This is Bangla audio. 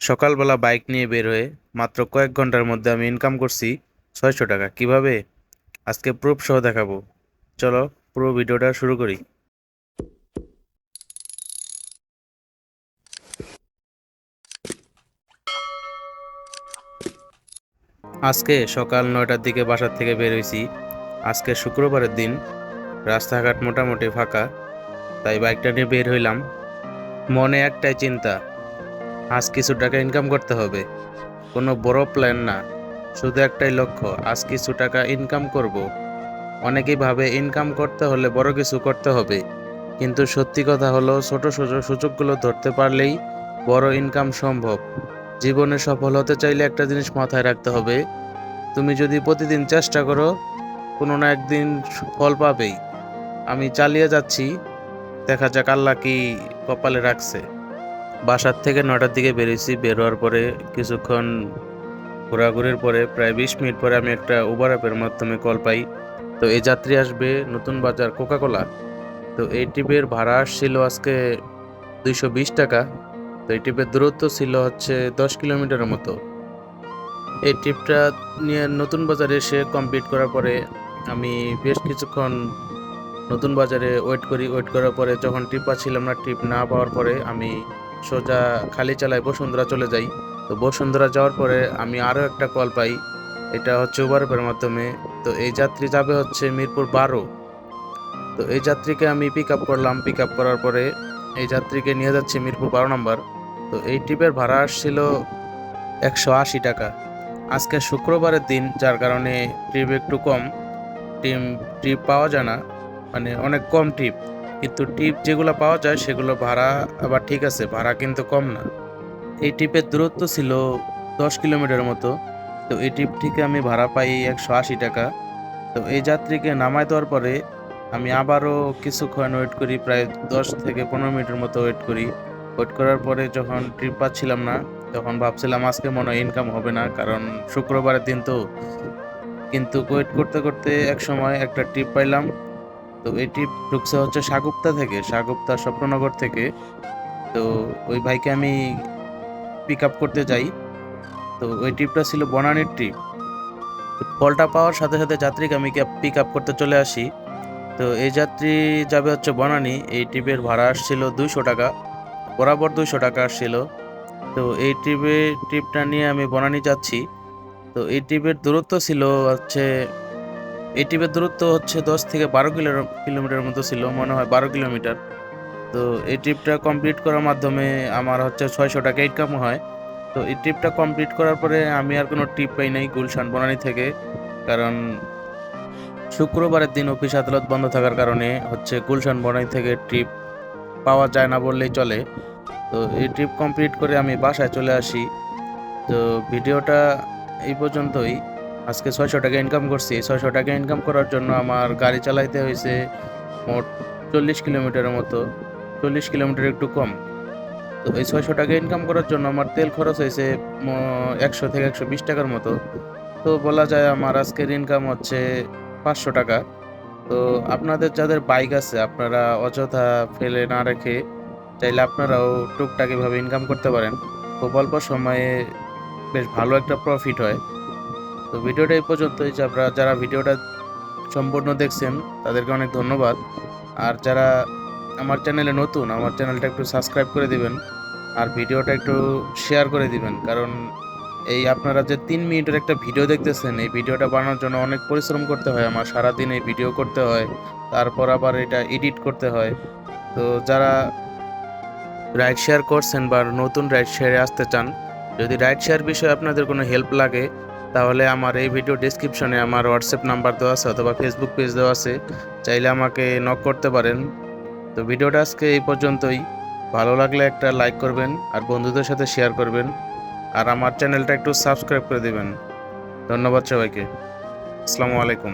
সকালবেলা বাইক নিয়ে বের হয়ে মাত্র কয়েক ঘন্টার মধ্যে আমি ইনকাম করছি 600 টাকা। কিভাবে? আজকে প্রুফ সহ দেখাবো। চলো পুরো ভিডিওটা শুরু করি। আজকে সকাল 9টার দিকে বাসার থেকে বের হয়েছি। আজকে শুক্রবারের দিন, রাস্তাঘাট মোটামুটি ফাঁকা, তাই বাইকটা নিয়ে বের হইলাম। মনে একটাই চিন্তা, আজ কিছু টাকা ইনকাম করতে হবে। কোনো বড় প্ল্যান না, শুধু একটাই লক্ষ্য, আজ কিছু টাকা ইনকাম করব। অনেকেই ভাবে ইনকাম করতে হলে বড় কিছু করতে হবে, কিন্তু সত্যি কথা হলো ছোট ছোট সুযোগগুলো ধরতে পারলেই বড় ইনকাম সম্ভব। জীবনে সফল হতে চাইলে একটা জিনিস মাথায় রাখতে হবে, তুমি যদি প্রতিদিন চেষ্টা করো, কোনো না একদিন ফল পাবেই। আমি চালিয়ে যাচ্ছি, দেখা যাক আল্লাহ কি কপালে রাখছে। বাসার থেকে 9টার দিকে বেরিয়েছি। বেরোয়ার পরে কিছুক্ষণ ঘোরাঘুরির পরে প্রায় 20 মিনিট পরে আমি একটা উবার অ্যাপের মাধ্যমে কল পাই। তো এই যাত্রী আসবে নতুন বাজার কোকাকোলা। তো এই ট্রিপের ভাড়া আসছিল আজকে 220 টাকা। তো এই ট্রিপের দূরত্ব ছিল হচ্ছে 10 কিলোমিটারের মতো। এই ট্রিপটা নিয়ে নতুন বাজারে এসে কমপ্লিট করার পরে আমি বেশ কিছুক্ষণ নতুন বাজারে ওয়েট করার পরে যখন ট্রিপ পাচ্ছিলাম না, ট্রিপ না পাওয়ার পরে আমি সোজা খালি চালায় বসুন্ধরা চলে যাই। তো বসুন্ধরা যাওয়ার পরে আমি আরও একটা কল পাই, এটা হচ্ছে উবার অ্যাপের মাধ্যমে। তো এই যাত্রী যাবে হচ্ছে মিরপুর 12। তো এই যাত্রীকে আমি পিক আপ করলাম। পিক আপ করার পরে এই যাত্রীকে নিয়ে যাচ্ছি মিরপুর 12 নম্বর। তো এই ট্রিপের ভাড়া আসছিল 180 টাকা। আজকে শুক্রবারের দিন, যার কারণে ট্রিপ একটু কম। টিম ট্রিপ পাওয়া যায় না, মানে অনেক কম ট্রিপ। কিন্তু ট্রিপ যেগুলো পাওয়া যায় সেগুলো ভাড়া আবার ঠিক আছে, ভাড়া কিন্তু কম না। এই ট্রিপের দূরত্ব ছিল 10 কিলোমিটারের মতো। তো এই ট্রিপ থেকে আমি ভাড়া পাই 180 টাকা। তো এই যাত্রীকে নামায় দেওয়ার পরে আমি আবারও কিছুক্ষণ ওয়েট করি, প্রায় 10 থেকে 15 মিনিটের মতো ওয়েট করি। ওয়েট করার পরে যখন ট্রিপ পাচ্ছিলাম না, তখন ভাবছিলাম আজকে মনে হয় ইনকাম হবে না, কারণ শুক্রবারের দিন তো। কিন্তু ওয়েট করতে করতে এক সময় একটা ট্রিপ পাইলাম। তো এই ট্রিপ ঢুকছে হচ্ছে সাগুপ্তা স্বপ্ননগর থেকে। তো ওই ভাইকে আমি পিক আপ করতে যাই। তো ওই ট্রিপটা ছিল বনানীর ট্রিপ। কলটা পাওয়ার সাথে সাথে যাত্রীকে আমি পিক আপ করতে চলে আসি। তো এই যাত্রী যাবে হচ্ছে বনানী। এই ট্রিপের ভাড়া আসছিল 200 টাকা, বরাবর 200 টাকা আসছিল। তো এই ট্রিপটা নিয়ে আমি বনানী যাচ্ছি। তো এই ট্রিপের দূরত্ব ছিল হচ্ছে এই ট্রিপের দূরত্ব হচ্ছে 10 থেকে 12 কিলোমিটার মতো ছিল, মনে হয় 12 কিলোমিটার। তো এই ট্রিপটা কমপ্লিট করার মাধ্যমে আমার হচ্ছে 600 টাকা ইনকাম হয়। তো এই ট্রিপটা কমপ্লিট করার পরে আমি আর কোনো ট্রিপ পাই নাই গুলশান বনানী থেকে, কারণ শুক্রবারের দিন অফিস আদালত বন্ধ থাকার কারণে হচ্ছে গুলশান বনানী থেকে ট্রিপ পাওয়া যায় না বললেই চলে। তো এই ট্রিপ কমপ্লিট করে আমি বাসায় চলে আসি। তো ভিডিওটা এই পর্যন্তই। আজকে 600 টাকা ইনকাম করছি। 600 টাকা ইনকাম করার জন্য আমার গাড়ি চালাইতে হয়েছে মোট 40 কিলোমিটারের মতো, 40 কিলোমিটার একটু কম। তো এই 600 টাকা ইনকাম করার জন্য আমার তেল খরচ হয়েছে 100 থেকে 120 টাকার মতো। তো বলা যায় আমার আজকের ইনকাম হচ্ছে 500 টাকা। তো আপনাদের যাদের বাইক আছে, আপনারা অযথা ফেলে না রেখে চাইলে আপনারাও টুকটাক এভাবে ইনকাম করতে পারেন। খুব অল্প সময়ে বেশ ভালো একটা প্রফিট হয়। তো ভিডিওটা এই পর্যন্তই। যারা ভিডিওটা সম্পূর্ণ দেখছেন তাদেরকে অনেক ধন্যবাদ। আর যারা আমার চ্যানেলে নতুন, আমার চ্যানেলটা একটু সাবস্ক্রাইব করে দিবেন, আর ভিডিওটা একটু শেয়ার করে দিবেন। কারণ এই আপনারা যে 3 মিনিটের একটা ভিডিও দেখতেছেন, এই ভিডিওটা বানানোর জন্য অনেক পরিশ্রম করতে হয় আমার। সারাদিন এই ভিডিও করতে হয়, তারপর আবার এটা এডিট করতে হয়। তো যারা রাইড শেয়ার করছেন বা নতুন রাইড শেয়ারে আসতে চান, যদি রাইড শেয়ার বিষয়ে আপনাদের কোনো হেল্প লাগে, তাহলে আমার এই ভিডিও ডেসক্রিপশনে আমার হোয়াটসঅ্যাপ নাম্বার দেওয়া আছে অথবা ফেসবুক পেজ দেওয়া আছে, চাইলে আমাকে নক করতে পারেন। তো ভিডিওটা আজকে এই পর্যন্তই। ভালো লাগলে একটা লাইক করবেন আর বন্ধুদের সাথে শেয়ার করবেন, আর আমার চ্যানেলটা একটু সাবস্ক্রাইব করে দিবেন। ধন্যবাদ সবাইকে। আসসালামু আলাইকুম।